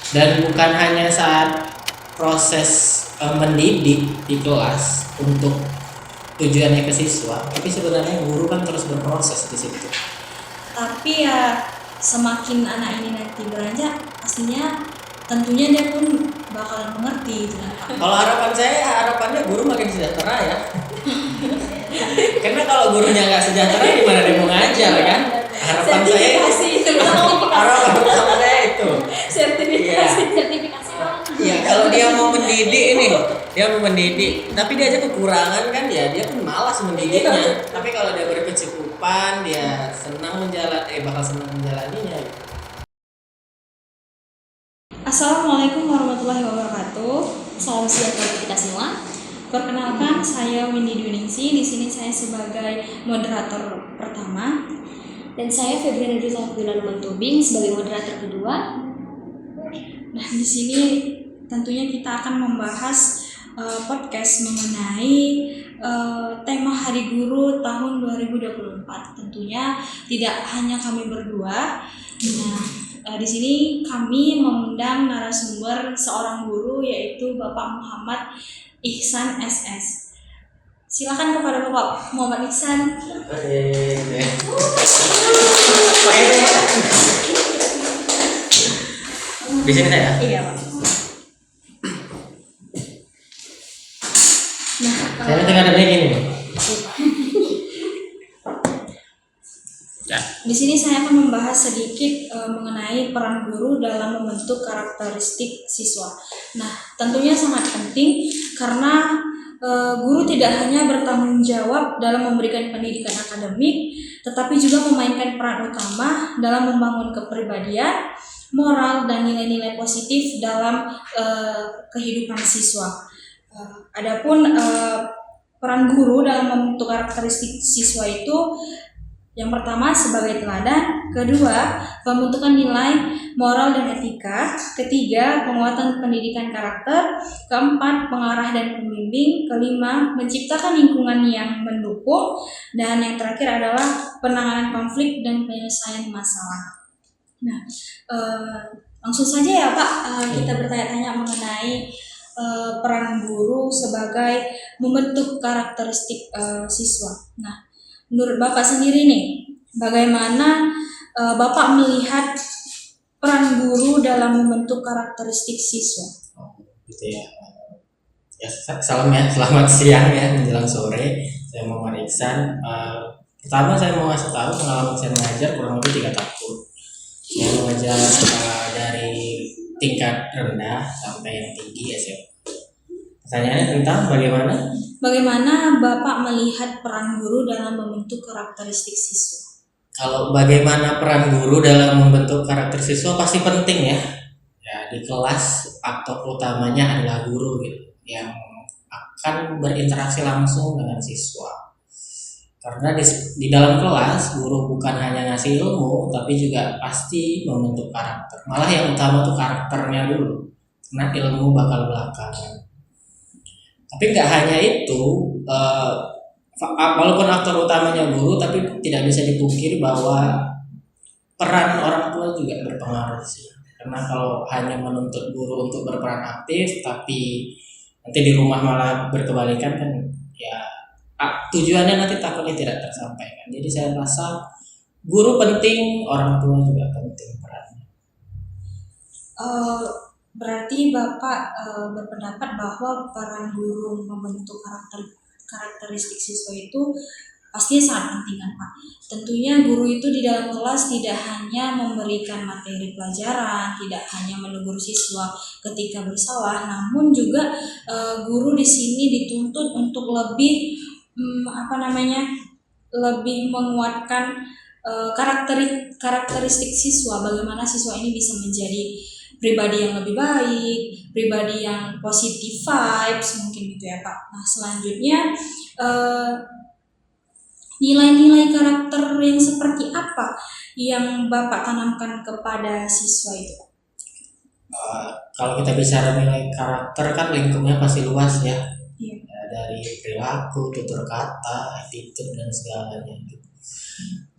Dan bukan hanya saat proses mendidik di kelas untuk tujuannya ke siswa, tapi sebenarnya guru kan terus berproses di situ. Tapi ya semakin anak ini nanti beranjak, pastinya tentunya dia pun bakalan mengerti gitu. Kalau harapannya guru makin sejahtera ya. Karena kalau gurunya nggak sejahtera gimana dia mau ngajar kan? Harapan saya itu. Sertifikasi. Iya, kalau dia mau mendidik, tapi dia aja kekurangan kan ya, dia pun malas mendidiknya. Tapi kalau dia berkecukupan, dia bakal senang menjalaninya. Assalamualaikum warahmatullahi wabarakatuh. Salam siang bagi kita semua. Perkenalkan, saya Windy Duningsi. Di sini saya sebagai moderator pertama. Dan saya Febriana Dita Abdullah Mantubing sebagai moderator kedua. Nah, di sini tentunya kita akan membahas podcast mengenai tema Hari Guru tahun 2024. Tentunya tidak hanya kami berdua. Nah, di sini kami mengundang narasumber seorang guru, yaitu Bapak Muhammad Ihsan SS. Silakan kepada Bapak Muhammad Ihsan. Di sini saya. Iya, Pak. Nah, Saya tinggal ada gini nih. di sini saya akan membahas sedikit mengenai peran guru dalam membentuk karakteristik siswa. Nah, tentunya sangat penting karena guru tidak hanya bertanggung jawab dalam memberikan pendidikan akademik, tetapi juga memainkan peran utama dalam membangun kepribadian, moral, dan nilai-nilai positif dalam kehidupan siswa. Adapun peran guru dalam membentuk karakteristik siswa itu, yang pertama sebagai teladan, kedua pembentukan nilai moral dan etika, ketiga penguatan pendidikan karakter, keempat pengarah dan pembimbing, kelima menciptakan lingkungan yang mendukung, dan yang terakhir adalah penanganan konflik dan penyelesaian masalah. Nah, langsung saja ya Pak, kita bertanya-tanya mengenai peran guru sebagai membentuk karakteristik siswa. Nah, menurut Bapak sendiri nih, bagaimana Bapak melihat peran guru dalam membentuk karakteristik siswa? Gitu ya. Ya, salam ya, selamat siang ya, menjelang sore. Saya Muhammad Ihsan. Pertama saya mau ngasih tahu pengalaman saya mengajar kurang lebih 3 tahun. Saya mengajar dari tingkat rendah sampai yang tinggi SMA. Pertanyaannya tentang Bagaimana Bapak melihat peran guru dalam membentuk karakteristik siswa? Kalau bagaimana peran guru dalam membentuk karakter siswa pasti penting ya. Ya, di kelas aktor utamanya adalah guru gitu, yang akan berinteraksi langsung dengan siswa. Karena di dalam kelas guru bukan hanya ngasih ilmu, tapi juga pasti membentuk karakter. Malah yang utama tuh karakternya dulu, karena ilmu bakal belakangan. Tapi nggak hanya itu, walaupun aktor utamanya guru, tapi tidak bisa dipungkiri bahwa peran orang tua juga berpengaruh sih. Karena kalau hanya menuntut guru untuk berperan aktif, tapi nanti di rumah malah berkebalikan kan, ya tujuannya nanti takutnya tidak tersampaikan. Jadi saya rasa guru penting, orang tua juga penting perannya. Berarti Bapak berpendapat bahwa peran guru membentuk karakteristik siswa itu pastinya sangat penting kan Pak. Tentunya guru itu di dalam kelas tidak hanya memberikan materi pelajaran, tidak hanya menegur siswa ketika bersalah, namun juga guru di sini dituntut untuk lebih lebih menguatkan karakteristik siswa, bagaimana siswa ini bisa menjadi pribadi yang lebih baik, pribadi yang positif vibes, mungkin gitu ya Pak. Nah, selanjutnya nilai-nilai karakter yang seperti apa yang Bapak tanamkan kepada siswa itu? Kalau kita bicara nilai karakter kan lingkupnya pasti luas ya. Iya. Dari perilaku, tutur kata, attitude dan segalanya gitu.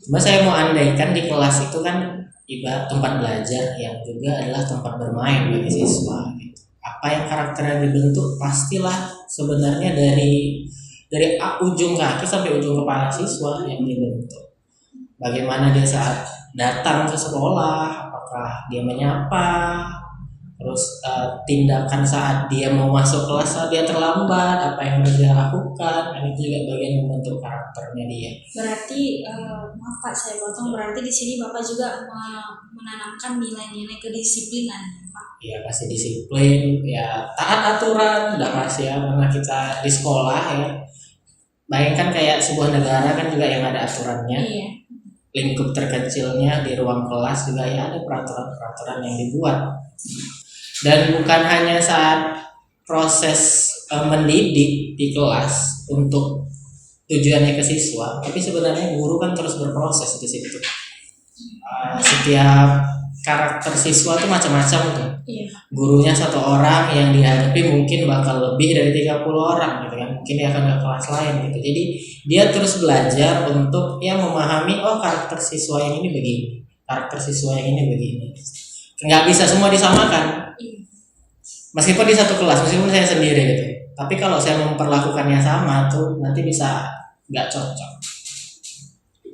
Cuma saya mau andaikan di kelas itu kan ibarat tempat belajar yang juga adalah tempat bermain bagi siswa gitu. Apa yang karakter yang dibentuk pastilah sebenarnya dari ujung kaki sampai ujung kepala siswa yang dibentuk. Bagaimana dia saat datang ke sekolah, apakah dia menyapa, terus tindakan saat dia mau masuk kelas saat dia terlambat, apa yang harus dia lakukan, dan itu juga bagian membentuk karakternya dia. Berarti maaf Pak saya potong, berarti di sini Bapak juga menanamkan nilai-nilai kedisiplinan ya, Pak. Ya pasti disiplin, ya taat aturan, udah pasti ya, karena kita di sekolah ya. Bayangkan kayak sebuah negara kan juga yang ada aturannya. Iya. Lingkup terkecilnya di ruang kelas juga ya ada peraturan-peraturan yang dibuat. Dan bukan hanya saat proses mendidik di kelas untuk tujuannya ke siswa, tapi sebenarnya guru kan terus berproses di situ. Setiap karakter siswa itu macam-macam tuh. Iya. Gurunya satu orang yang dihadapi mungkin bakal lebih dari 30 orang gitu kan. Mungkin dia akan ke kelas lain gitu. Jadi dia terus belajar untuk ya memahami oh karakter siswa yang ini begini, karakter siswa yang ini begini. Nggak bisa semua disamakan. Meskipun di satu kelas, meskipun saya sendiri gitu. Tapi kalau saya memperlakukannya sama tuh nanti bisa nggak cocok.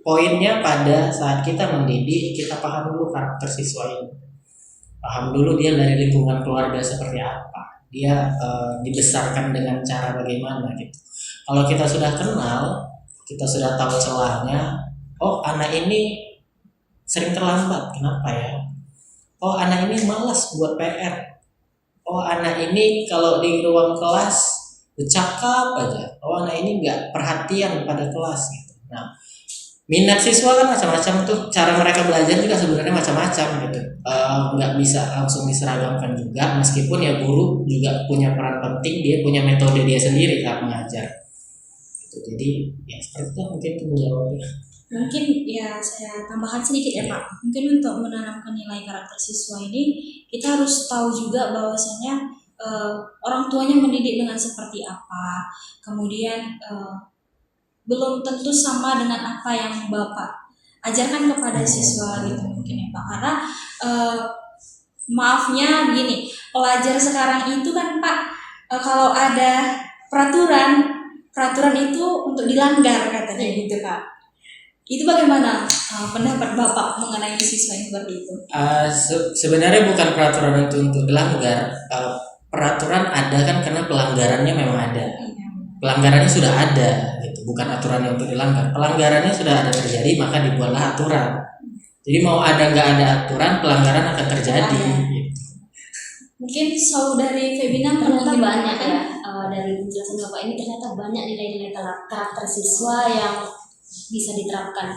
Poinnya pada saat kita mendidik, kita paham dulu karakter siswa ini. Paham dulu dia dari lingkungan keluarga seperti apa. Dia dibesarkan dengan cara bagaimana gitu. Kalau kita sudah kenal, kita sudah tahu celahnya. Oh anak ini sering terlambat, kenapa ya? Oh anak ini malas buat PR. Oh anak ini kalau di ruang kelas bercakap aja. Oh anak ini nggak perhatian pada kelas gitu. Nah minat siswa kan macam-macam tuh, cara mereka belajar juga sebenarnya macam-macam gitu. Nggak bisa langsung diseragamkan juga, meskipun ya guru juga punya peran penting, dia punya metode dia sendiri saat mengajar. Gitu. Jadi ya seperti itu mungkin itu menjawabnya. Mungkin ya saya tambahkan sedikit ya Pak. Mungkin untuk menanamkan nilai karakter siswa ini kita harus tahu juga bahwasanya orang tuanya mendidik dengan seperti apa. Kemudian belum tentu sama dengan apa yang Bapak ajarkan kepada siswa gitu mungkin ya Pak. Karena maafnya begini, pelajar sekarang itu kan Pak kalau ada peraturan itu untuk dilanggar katanya gitu Kak. Itu bagaimana pendapat Bapak mengenai siswa yang seperti itu? Sebenarnya bukan peraturan itu untuk dilanggar. Peraturan ada kan karena pelanggarannya memang ada. Pelanggarannya sudah ada, gitu. Bukan aturan yang untuk dilanggar. Pelanggarannya sudah ada terjadi, maka dibuatlah aturan. Jadi mau ada nggak ada aturan, pelanggaran akan terjadi. Gitu. Mungkin saudari Febina Ternyata banyak ya dari penjelasan Bapak ini, ternyata banyak nilai-nilai karakter siswa yang bisa diterapkan.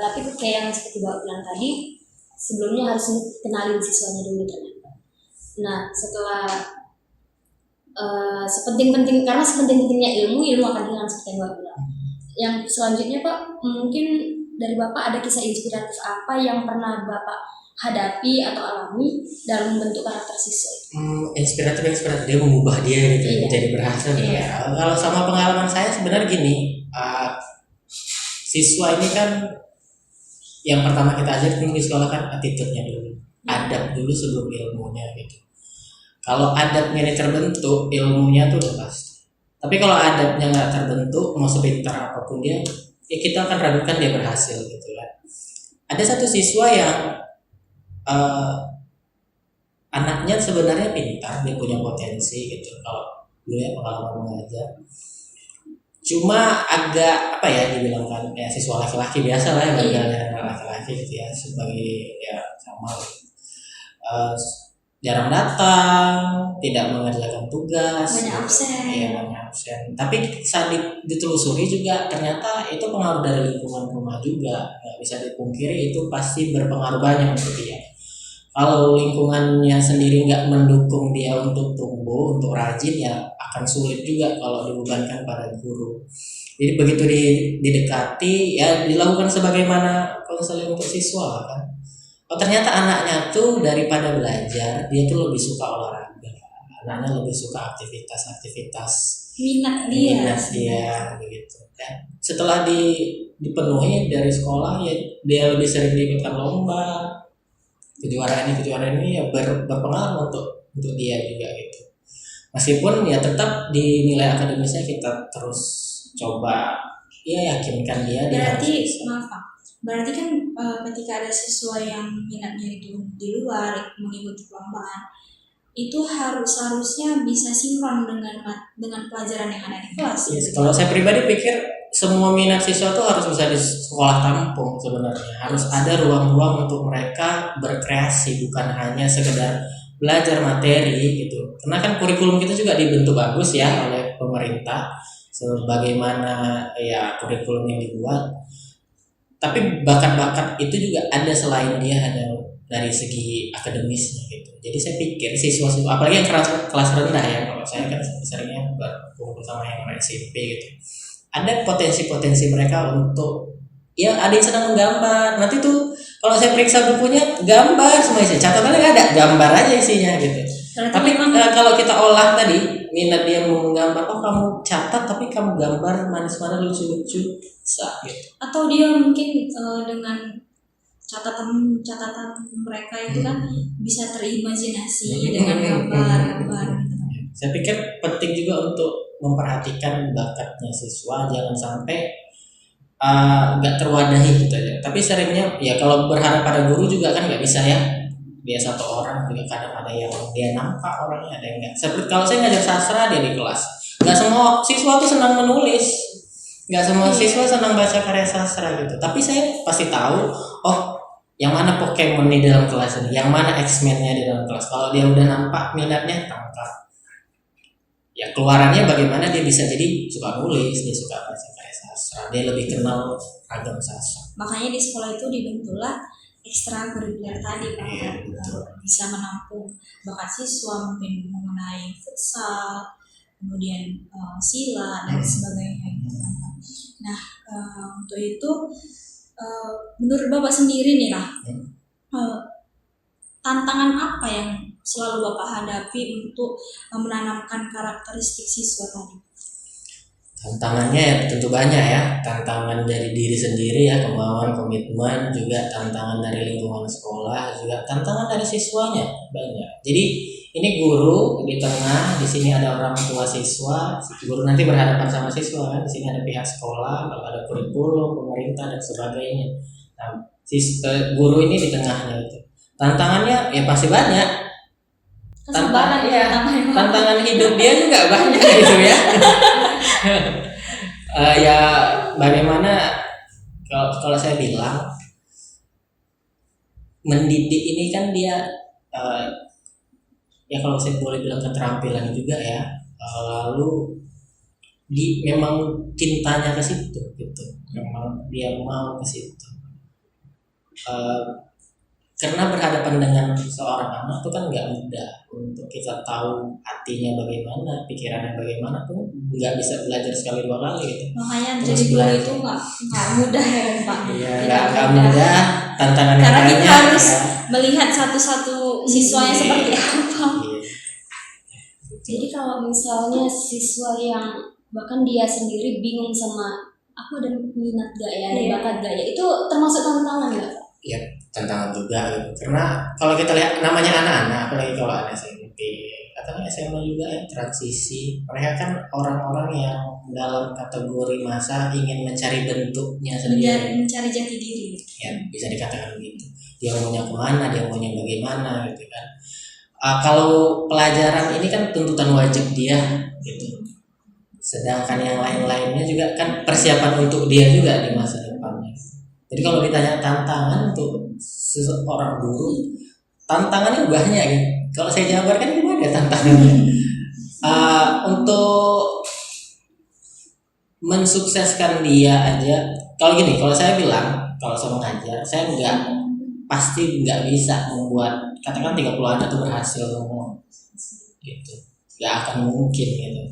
Tapi kayak yang seperti Bapak bilang tadi, sebelumnya harus kenalin siswanya dulu ternyata. Nah setelah sepenting-penting, karena sepenting-pentingnya ilmu akan hilang seperti yang Bapak bilang. Yang selanjutnya Pak, mungkin dari Bapak ada kisah inspiratif apa yang pernah Bapak hadapi atau alami dalam membentuk karakter siswa? Inspiratif dia mengubah dia gitu jadi berhasil. Iya. Ya. Kalau sama pengalaman saya sebenarnya gini, siswa ini kan yang pertama kita ajarin di sekolah kan attitude-nya dulu, adab dulu sebelum ilmunya gitu. Kalau adabnya ini terbentuk, ilmunya tuh udah pasti. Tapi kalau adabnya nggak terbentuk, mau sepintar apapun dia, ya kita akan ragukan dia berhasil gitu kan. Ada satu siswa yang anaknya sebenarnya pintar, dia punya potensi gitu. Kalau dulu ya pengalaman mengajar, cuma agak apa ya dibilang kan ya siswa laki-laki biasa lah ya dengan laki-laki gitu ya sebagai ya sama jarang datang, tidak mengerjakan tugas, banyak absen. Iya banyak absen. Tapi saat ditelusuri juga ternyata itu pengaruh dari lingkungan rumah juga, nggak bisa dipungkiri itu pasti berpengaruh banyak untuk dia. Kalau lingkungannya sendiri nggak mendukung dia untuk tumbuh, untuk rajin ya akan sulit juga kalau dibebankan pada guru. Jadi begitu didekati ya dilakukan sebagaimana konseling untuk siswa kan. Oh ternyata anaknya tuh daripada belajar dia tuh lebih suka olahraga, Anak-anak lebih suka aktivitas Minat dia. minat dia begitu. Dan setelah dipenuhi dari sekolah ya dia lebih sering diikutkan lomba, kejuaraan ini ya berpengaruh untuk dia juga gitu. Meskipun ya tetap di nilai akademisnya kita terus coba ya yakinkan dia harus Berarti bisa. maaf Pak, berarti kan ketika ada siswa yang minatnya itu di luar mengikuti perlombaan, itu harusnya bisa sinkron dengan pelajaran yang ada di kelas. Yes, kalau saya pribadi pikir semua minat siswa itu harus bisa di sekolah tampung sebenarnya. Harus ada ruang-ruang untuk mereka berkreasi, bukan hanya sekedar belajar materi gitu. Karena kan kurikulum kita juga dibentuk bagus ya oleh pemerintah sebagaimana ya kurikulum yang dibuat. Tapi bakat-bakat itu juga ada selain dia hanya dari segi akademisnya gitu. Jadi saya pikir siswa-siswa apalagi yang kelas rendah ya, kalau saya kan seringnya berkumpul sama yang SMP gitu. Ada potensi-potensi mereka untuk ya ada yang senang menggambar. Nanti tuh kalau saya periksa bukunya gambar semua isinya, catatannya nggak ada, gambar aja isinya gitu. Berarti Tapi memang kalau kita olah tadi minat dia mau menggambar, oh kamu catat tapi kamu gambar manis-manis lucu-lucu bisa gitu. atau dia mungkin dengan catatan mereka itu kan bisa terimajinasi dengan gambar-gambar gitu. Saya pikir penting juga untuk memperhatikan bakatnya siswa, jangan sampai nggak terwadahi gitu aja. Tapi seringnya ya kalau berharap pada guru juga kan nggak bisa ya. Dia satu orang juga kadang ada yang dia nampak orangnya, ada yang enggak. Seperti kalau saya ngajar sastra dia di kelas, nggak semua siswa tuh senang menulis, nggak semua siswa senang baca karya sastra gitu. Tapi saya pasti tahu, oh yang mana Pokemon di dalam kelas ini, yang mana X-Men-nya di dalam kelas. Kalau dia udah nampak minatnya tangkap. Ya keluarannya bagaimana dia bisa jadi suka nulis, dia suka baca karya sastra, dia lebih kenal ragam sastra. Makanya di sekolah itu dibentuklah ekstrakurikuler tadi Pak, Iya, betul. bisa menampung bakat siswa mungkin mengenai futsal, kemudian silat dan sebagainya gitu kan Pak. Nah untuk itu menurut Bapak sendiri nih lah, tantangan apa yang selalu Bapak hadapi untuk menanamkan karakteristik siswa tadi? Tantangannya ya tentu banyak ya, tantangan dari diri sendiri ya, kemauan, komitmen, juga tantangan dari lingkungan sekolah, juga tantangan dari siswanya banyak. Jadi ini guru di tengah, di sini ada orang tua siswa, guru nanti berhadapan sama siswa kan, di sini ada pihak sekolah, kalau ada kurikulum, pemerintah dan sebagainya. Nah, guru ini di tengahnya itu. Tantangannya ya pasti banyak. Kesabaran ya, tantangan. tantangan hidup dia juga banyak gitu ya. Ya bagaimana kalau saya bilang mendidik ini kan dia ya kalau saya boleh bilang keterampilan juga ya, lalu memang cintanya ke situ gitu, memang dia mau ke situ. Karena berhadapan dengan seorang anak itu kan nggak mudah, untuk kita tahu hatinya bagaimana, pikirannya bagaimana tuh nggak bisa belajar sekali dua kali gitu. Makanya Terus jadi guru belajar. itu nggak mudah ya Pak. Iya, Tidak nggak mudah, tantangannya Karena kita banyak, harus ya. melihat satu-satu siswanya Iya. seperti apa. Iya. Jadi kalau misalnya siswa yang bahkan dia sendiri bingung sama aku ada minat gak ya, ada Iya. bakat gak ya, itu termasuk tantangan nggak? Ya tantangan juga gitu. Karena kalau kita lihat namanya anak-anak, apalagi kalau anak SMP atau SMA juga ya, transisi, mereka kan orang-orang yang dalam kategori masa ingin mencari bentuknya sendiri, Mencari jati diri. ya bisa dikatakan begitu. Dia maunya kemana, dia maunya bagaimana gitu kan. Kalau pelajaran ini kan tuntutan wajib dia gitu, sedangkan yang lain-lainnya juga kan persiapan untuk dia juga di masa depannya. Jadi kalau ditanya tantangan untuk seorang guru, tantangannya banyak gitu. Kalau saya jabarkan gimana tantangannya? Untuk mensukseskan dia aja. Kalau gini, kalau saya bilang, kalau saya mengajar, saya pasti nggak bisa membuat katakan 30 anak itu berhasil semua. Gitu. Nggak akan mungkin gitu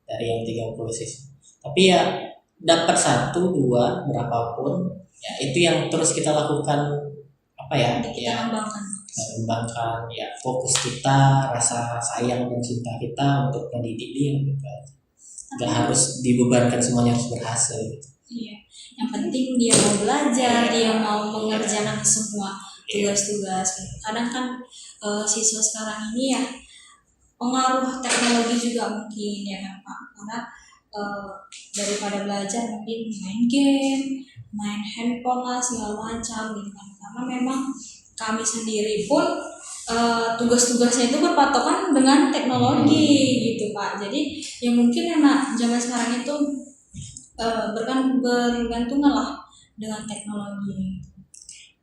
dari yang 30 siswa. Tapi ya dapat 1, 2, berapapun ya itu yang terus kita lakukan apa ya? Kita Ya kembangkan. Kita kembangkan ya fokus kita, rasa sayang dan cinta kita untuk mendidik dia gitu. Gak harus dibebankan semuanya harus berhasil gitu. Iya. Yang penting dia mau belajar, dia mau mengerjakan semua tugas-tugas gitu. Kadang kan siswa sekarang ini ya pengaruh teknologi juga mungkin ya kan Pak, karena daripada belajar mungkin main game, main handphone lah segala macam gitu kan. Karena memang kami sendiri pun tugas-tugasnya itu berpatokan dengan teknologi gitu Pak. Jadi yang mungkin anak zaman sekarang itu bergantungan lah dengan teknologi.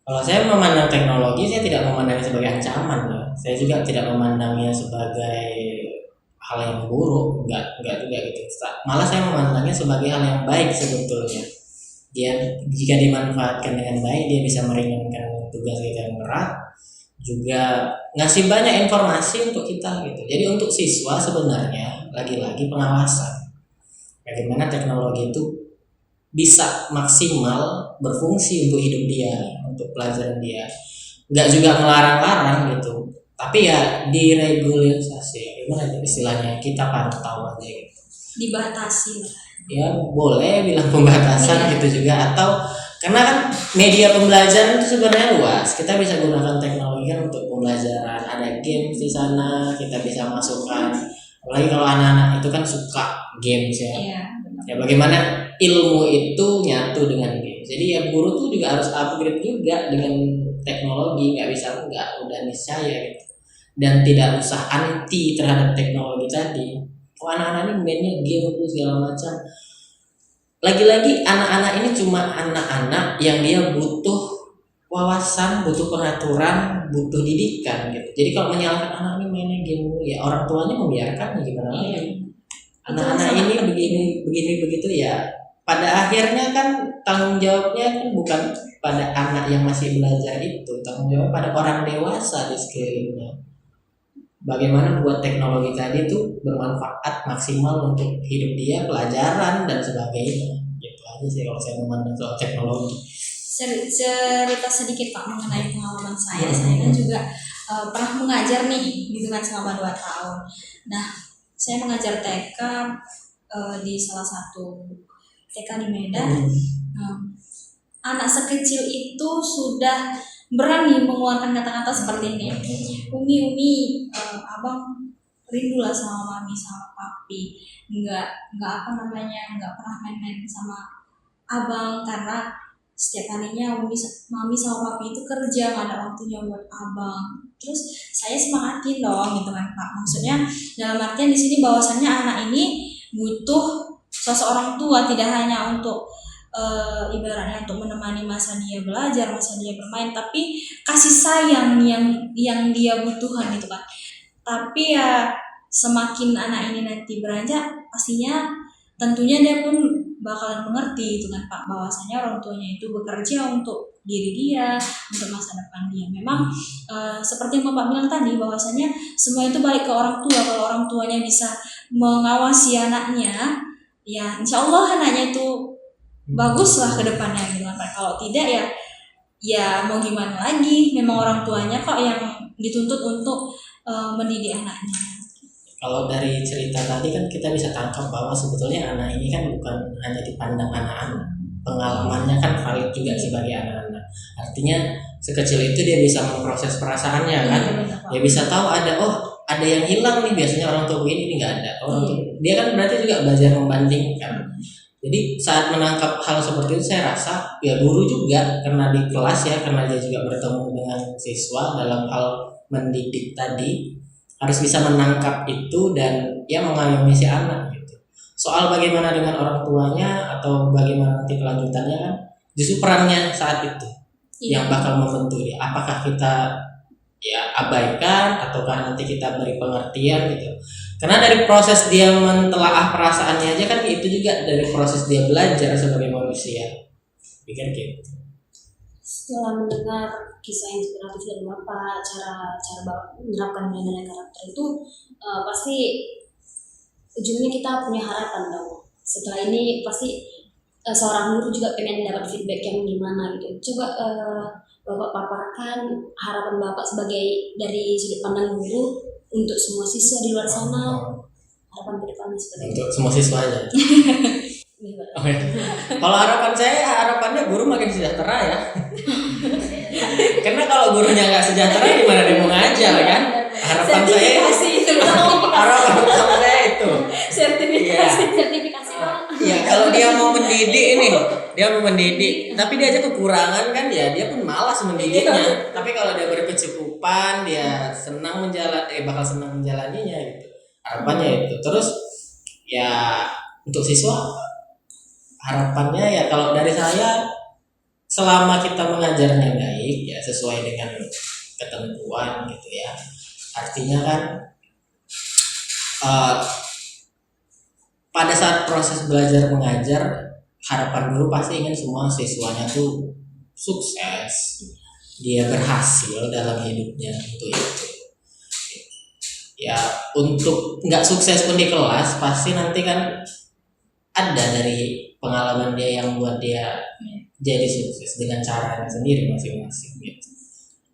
Kalau saya memandang teknologi, saya tidak memandangnya sebagai ancaman ya. Saya juga tidak memandangnya sebagai hal yang buruk, enggak juga gitu. Malah saya memandangnya sebagai hal yang baik sebetulnya. Dia jika dimanfaatkan dengan baik, dia bisa meringankan tugas kita yang berat, juga ngasih banyak informasi untuk kita gitu. Jadi untuk siswa sebenarnya lagi-lagi pengawasan. Bagaimana teknologi itu bisa maksimal berfungsi untuk hidup dia, untuk pelajaran dia. Nggak juga melarang-larang gitu, tapi ya diregularisasi, gimana istilahnya, kita pantau aja gitu. Dibatasi lah. Ya boleh bilang pembatasan gitu juga, atau karena kan media pembelajaran itu sebenarnya luas, kita bisa gunakan teknologi kan untuk pembelajaran. Ada games di sana, kita bisa masukkan, apalagi kalau anak-anak itu kan suka games ya. Iya. Ya bagaimana ilmu itu nyatu dengan game. Jadi ya guru tuh juga harus upgrade juga dengan teknologi, nggak bisa enggak, udah niscaya gitu. Dan tidak usah anti terhadap teknologi tadi. Oh anak-anak ini mainnya game itu segala macam. Lagi-lagi anak-anak ini cuma anak-anak yang dia butuh wawasan, butuh peraturan, butuh didikan gitu. Jadi kalau menyalahkan anak ini mainnya game, ya orang tuanya membiarkan, gimana lagi. Anak-anak ini begini begitu ya. Pada akhirnya kan tanggung jawabnya kan bukan pada anak yang masih belajar itu, tanggung jawab pada orang dewasa di sekelilingnya. Bagaimana buat teknologi tadi itu bermanfaat maksimal untuk hidup dia, pelajaran dan sebagainya. Gitu aja sih kalau saya memandang soal teknologi. Cerita sedikit Pak mengenai pengalaman saya. Saya kan juga pernah mengajar nih gitu kan selama 2 tahun. Nah, saya mengajar TK di salah satu TK di Medan. Anak sekecil itu sudah berani mengeluarkan kata-kata seperti ini. Umi, abang rindulah sama mami sama papi. Nggak nggak pernah main-main sama abang karena setiap harinya mami sama papi itu kerja, nggak ada waktunya buat abang. Terus saya semangatin dong gitu kan Pak. Maksudnya dalam artian di sini bahwasannya anak ini butuh sosok orang tua, tidak hanya untuk ibaratnya untuk menemani masa dia belajar, masa dia bermain, tapi kasih sayang yang dia butuhkan gitu kan. Tapi ya semakin anak ini nanti beranjak, pastinya tentunya dia pun bakalan mengerti itu kan Pak, bahwasanya orang tuanya itu bekerja untuk diri dia, untuk masa depan dia. Memang seperti yang Bapak bilang tadi, bahwasanya semua itu balik ke orang tua. Kalau orang tuanya bisa mengawasi anaknya, ya insya Allah anaknya itu baguslah ke depannya gitu kan Pak. Kalau tidak ya mau gimana lagi, memang orang tuanya kok yang dituntut untuk mendidik anaknya. Kalau dari cerita tadi kan kita bisa tangkap bahwa sebetulnya anak ini kan bukan hanya dipandang anak-anak, pengalamannya kan valid juga sebagai anak-anak. Artinya sekecil itu dia bisa memproses perasaannya kan, dia bisa tahu ada yang hilang nih, biasanya orang tua begini ini nggak ada. Dia kan berarti juga belajar membandingkan. Jadi saat menangkap hal seperti itu saya rasa ya guru juga, karena di kelas ya, karena dia juga bertemu dengan siswa dalam hal mendidik tadi, harus bisa menangkap itu dan ya mengayomi si anak gitu. Soal bagaimana dengan orang tuanya atau bagaimana nanti kelanjutannya kan justru perannya saat itu yang bakal membentuk dia. Apakah kita ya abaikan ataukah nanti kita beri pengertian gitu. Karena dari proses dia mentelaah perasaannya aja kan itu juga dari proses dia belajar sebagai manusia. Pikir gitu. Setelah mendengar kisah inspiratif dari Bapak, cara menerapkan nilai-nilai karakter itu pasti ujungnya kita punya harapan dong. Setelah ini pasti seorang guru juga pengen dapat feedback yang gimana gitu. Coba Bapak paparkan harapan Bapak sebagai dari sudut pandang guru untuk semua siswa di luar sana, harapan ke depannya seperti itu. Untuk semua siswa aja. Gimana? Oke. Kalau harapan saya, harapannya guru makin sejahtera ya. Karena kalau gurunya nggak sejahtera, gimana dia mau ngajar kan? Harapan saya, Sertifikasi itu harapan utama saya itu. sertifikasi. Sertifikasi Pak. Iya, kalau dia mau mendidik ini, dia mau mendidik, tapi dia aja kekurangan kan ya, dia pun malas mendidiknya. Tapi kalau dia berkecukupan, dia senang bakal senang menjalaninya gitu. Harapannya itu. Terus ya untuk siswa harapannya ya kalau dari saya selama kita mengajarnya baik ya sesuai dengan ketentuan gitu ya. Artinya kan pada saat proses belajar mengajar, harapan guru pasti ingin semua siswanya tuh sukses, dia berhasil dalam hidupnya untuk itu. Ya untuk nggak sukses pun di kelas pasti nanti kan ada dari pengalaman dia yang buat dia jadi sukses dengan caranya sendiri masing-masing gitu.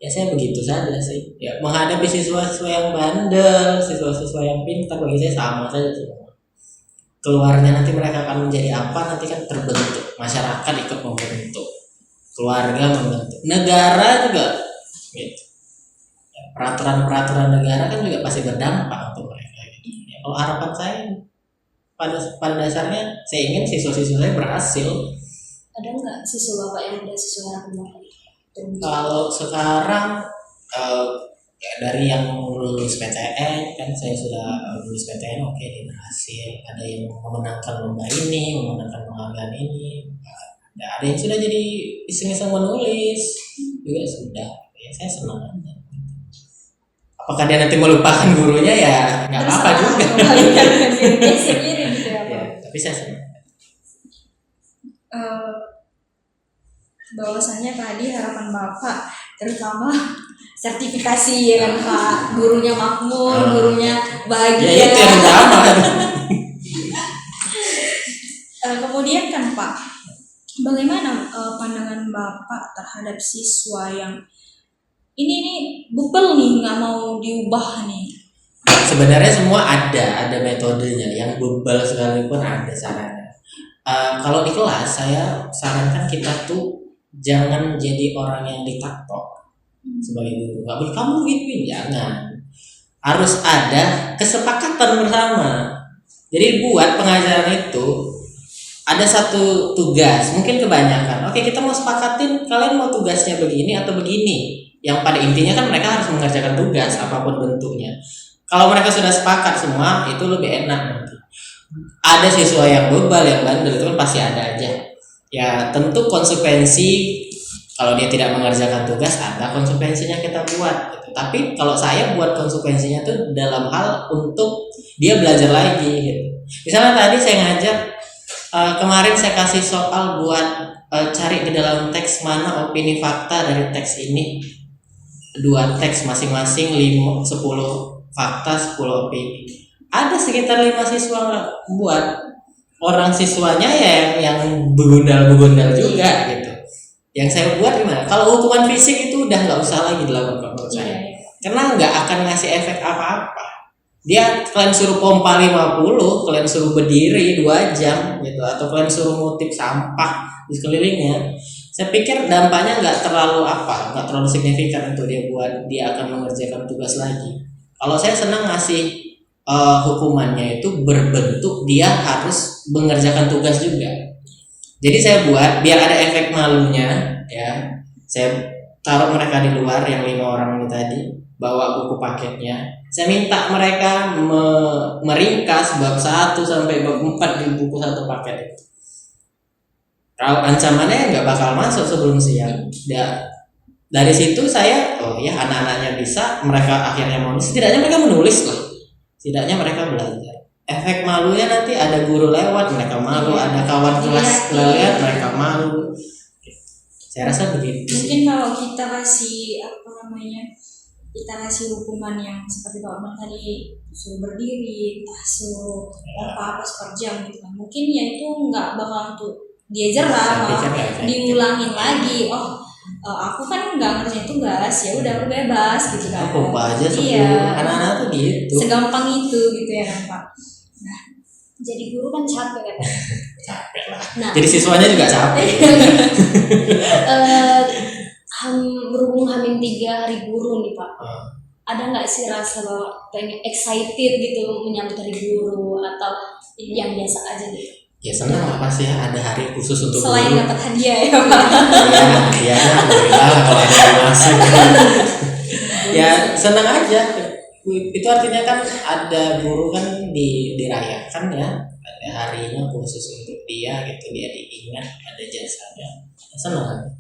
Ya saya begitu saja sih. Ya menghadapi siswa-siswa yang bandel, siswa-siswa yang pintar bagi saya sama saja semua. Keluarnya nanti mereka akan menjadi apa nanti kan terbentuk, masyarakat ikut membentuk, keluarga membentuk, negara juga gitu. Ya, peraturan-peraturan negara kan juga pasti berdampak untuk mereka gitu. Ya, kalau harapan saya pada dasarnya saya ingin siswa-siswa saya berhasil. Ada nggak siswa Bapak yang udah sesuai harapan Bapak? Kalau sekarang ya dari yang lulus PTN kan saya sudah lulus PTN oke dia berhasil, ada yang memenangkan lomba ini, memenangkan penghargaan ini, ada yang sudah jadi iseng-iseng menulis juga sudah, ya saya senang aja. Apakah dia nanti melupakan gurunya ya nggak apa-apa juga. Dia sendiri gitu ya. Ya, tapi saya senang. Bahwasannya tadi harapan Bapak terutama sertifikasi ya kan Pak, gurunya makmur, gurunya Ya bahagia. itu yang utama. Kemudian kan Pak, bagaimana pandangan Bapak terhadap siswa yang ini nih bebel nih nggak mau diubah nih? Sebenarnya semua ada metodenya, yang bebal sekalipun ada caranya. Kalau di kelas saya sarankan kita tuh jangan jadi orang yang ditatok sebagai guru. Nggak boleh kamu gituin, jangan. Harus ada kesepakatan bersama. Jadi buat pengajaran itu ada satu tugas, mungkin kebanyakan. Oke, kita mau sepakatin kalian mau tugasnya begini atau begini. Yang pada intinya kan mereka harus mengerjakan tugas apapun bentuknya. Kalau mereka sudah sepakat semua, itu lebih enak nanti. Ada siswa yang bebal, yang bandel itu kan pasti ada aja. Ya tentu konsekuensi kalau dia tidak mengerjakan tugas ada konsekuensinya kita buat. Gitu. Tapi kalau saya buat konsekuensinya tuh dalam hal untuk dia belajar lagi. Gitu. Misalnya tadi saya ngajar kemarin saya kasih soal buat cari di dalam teks mana opini fakta dari teks ini. 2 teks masing-masing 10 fakta 10 opini. Ada sekitar 5 siswa buat, orang siswanya ya yang begundal juga gitu. Yang saya buat gimana? Kalau hukuman fisik itu udah nggak usah lagi dilakukan menurut saya, karena nggak akan ngasih efek apa-apa. Dia kalian suruh pompa 50, kalian suruh berdiri 2 jam gitu, atau kalian suruh ngutip sampah di sekelilingnya. Saya pikir dampaknya nggak terlalu signifikan untuk dia buat dia akan mengerjakan tugas lagi. Kalau saya senang ngasih hukumannya itu berbentuk dia harus mengerjakan tugas juga. Jadi saya buat biar ada efek malunya ya. Saya taruh mereka di luar yang 5 orang ini tadi, bawa buku paketnya. Saya minta mereka meringkas bab 1 sampai bab 4 di buku 1 paket itu. Kalau ancamannya nggak bakal masuk sebelum siang. Dari situ saya, oh ya anak-anaknya bisa, mereka akhirnya menulis. Setidaknya mereka menulis lah. Setidaknya mereka belajar. Efek malunya nanti ada guru lewat, mereka malu. Ada kawan kelas lewat, mereka malu. Saya rasa begitu. Mungkin kalau kita kasih kita kasih hukuman yang seperti Pak Bang tadi suruh berdiri, suruh apa seperjam gitu kan. Mungkin ya itu nggak bakal untuk dia jerah, malah diulangin lagi. Oh aku kan nggak ngerjain tugas, ya udah aku bebas gitu kan. Apa aja 10 Iya, anak-anak tuh gitu. segampang itu gitu ya kan Pak. Jadi guru kan capek kan. Capek lah. Nah, Jadi siswanya juga capek. eh, berhubung Hamin 3 hari guru nih Pak. Hmm. Ada nggak sih rasa bahwa pengen excited gitu menyambut hari guru atau yang biasa aja gitu? Ya senang lah pasti ya, ada hari khusus untuk Selain guru. dapat hadiah ya Pak. Ya, alhamdulillah kalau ada yang masuk. Ya senang aja. Itu artinya kan ada guru kan dirayakan ya, ada harinya khusus untuk dia gitu, dia diingat, ada jasanya. Ya, senang aja.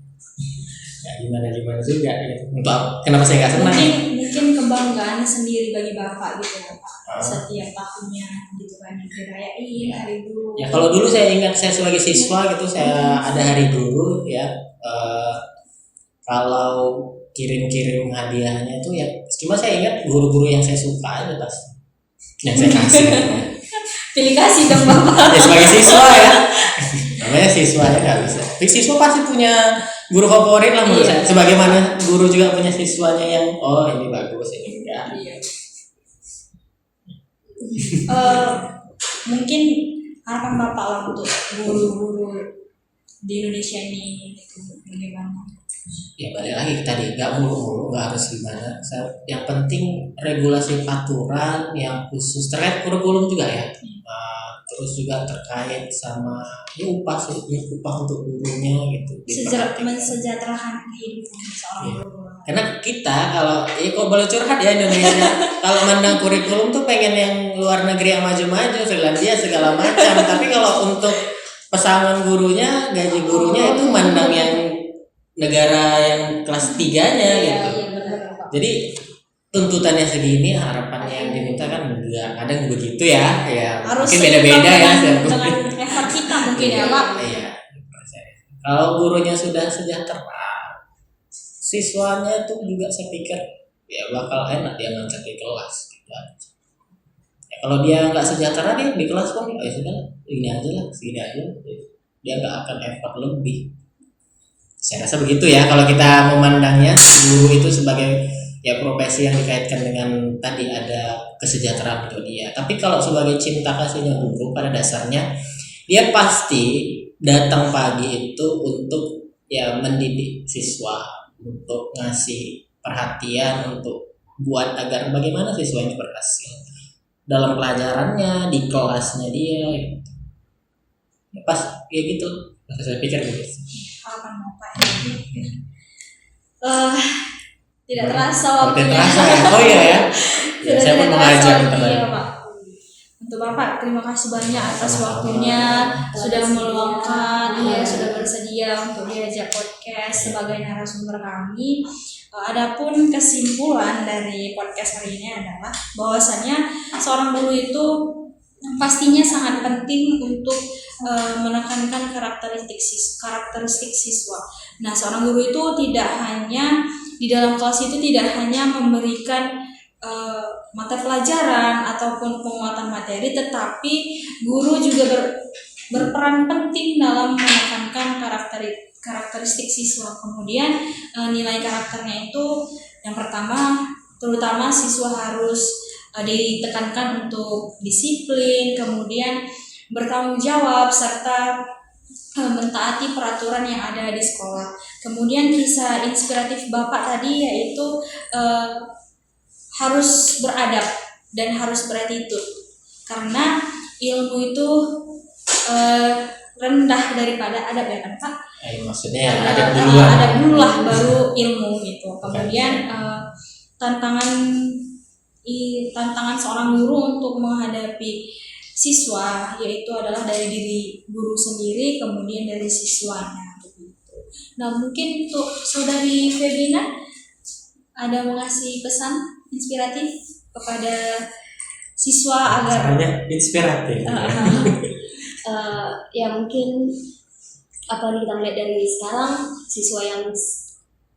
Ya gimana juga gitu. Untuk kenapa saya nggak senang? Mungkin kebanggaan sendiri bagi Bapak gitu ya Pak. Setiap tahunnya gitu kan dirayain hari guru. Ya kalau dulu saya ingat saya sebagai siswa gitu, saya ada hari guru ya. Kalau kirim hadiahnya tuh ya cuma saya ingat guru-guru yang saya suka aja pas yang saya kasih gitu. Pilih kasih dong Bapak. Ya sebagai siswa ya, namanya siswa ya nggak bisa. Tapi siswa pasti punya guru favorit lah menurut saya. Sebagaimana guru juga punya siswanya yang oh ini bagus ini enggak. Iya. Mungkin harapan Bapak lah untuk guru-guru di Indonesia ini gitu, bagaimana? Ya balik lagi tadi nggak mulu-mulu nggak harus gimana. Yang penting regulasi aturan yang khusus terkait kurikulum juga ya. Terus juga terkait sama ya upah untuk gurunya gitu. Mensejahterakan kehidupan seorang guru. Karena kita kalau kok boleh curhat ya Indonesia kalau mandang kurikulum tuh pengen yang luar negeri yang maju-maju, Finlandia segala macam. Tapi kalau untuk pesangon gurunya, gaji gurunya itu mandang yang negara yang kelas 3-nya gitu. Jadi tuntutannya segini, harapannya yang diminta kan enggak kadang begitu ya. Ya harus mungkin beda-beda ya. Dengan effort kita mungkin ya Pak. Iya. Kalau gurunya sudah sejahtera, siswanya tuh juga saya pikir ya bakal enak dia ngangkat di kelas gitu aja. Ya, kalau dia nggak sejahtera nih di kelas pun ya sudah ini aja lah segini aja, dia nggak akan effort lebih. Saya rasa begitu ya kalau kita memandangnya guru itu sebagai ya profesi yang dikaitkan dengan tadi ada kesejahteraan untuk dia. Tapi kalau sebagai cinta kasihnya guru pada dasarnya dia pasti datang pagi itu untuk ya mendidik siswa, untuk ngasih perhatian untuk buat agar bagaimana siswa ini berhasil dalam pelajarannya di kelasnya dia gitu. Ya, pas kayak gitu saya pikir begitu. Harapan Bapak tidak terasa waktunya. Tidak terasa ya. Oh iya ya. Ya saya pun mengajar iya, Pak. Untuk Bapak terima kasih banyak atas waktunya sudah meluangkan sudah bersedia untuk diajak podcast sebagai narasumber kami. Adapun kesimpulan dari podcast hari ini adalah bahwasannya seorang guru itu pastinya sangat penting untuk menekankan karakteristik siswa. Nah, seorang guru itu tidak hanya di dalam kelas itu tidak hanya memberikan mata pelajaran ataupun penguatan materi, tetapi guru juga berperan penting dalam menekankan karakteristik siswa. Kemudian nilai karakternya itu yang pertama, terutama siswa harus ditekankan untuk disiplin, kemudian bertanggung jawab serta mentaati peraturan yang ada di sekolah. Kemudian kisah inspiratif Bapak tadi yaitu harus beradab dan harus beretitude, karena ilmu itu rendah daripada adab ya kan Pak? Maksudnya adab duluan. Adab dulu lah baru ilmu gitu. Kemudian tantangan seorang guru untuk menghadapi siswa yaitu adalah dari diri guru sendiri, kemudian dari siswanya begitu. Nah, mungkin untuk Saudari Febrina ada mengasih pesan inspiratif kepada siswa agar caranya inspiratif. Ya mungkin apalagi kita melihat dari sekarang siswa yang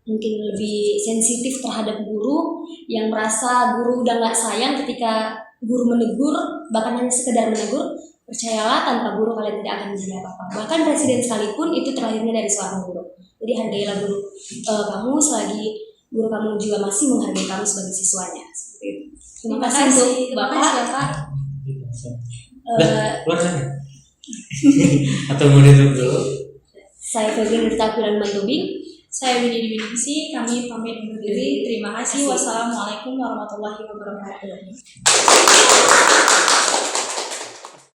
mungkin lebih sensitif terhadap guru, yang merasa guru udah nggak sayang ketika guru menegur, bahkan hanya sekedar menegur. Percayalah, tanpa guru kalian tidak akan menjadi apa-apa. Bahkan presiden sekalipun itu terlahirnya dari seorang guru. Jadi hargailah guru kamu selagi guru kamu juga masih menghargai kamu sebagai siswanya. Seperti itu. Terima kasih untuk Bapak. ya Pak. Keluar sana. Atau mau duduk dulu? Saya Febri Nurta Piran Mantubing. Saya Winnie Dwiningsih, kami pamit undur diri. Terima kasih. Wassalamualaikum warahmatullahi wabarakatuh.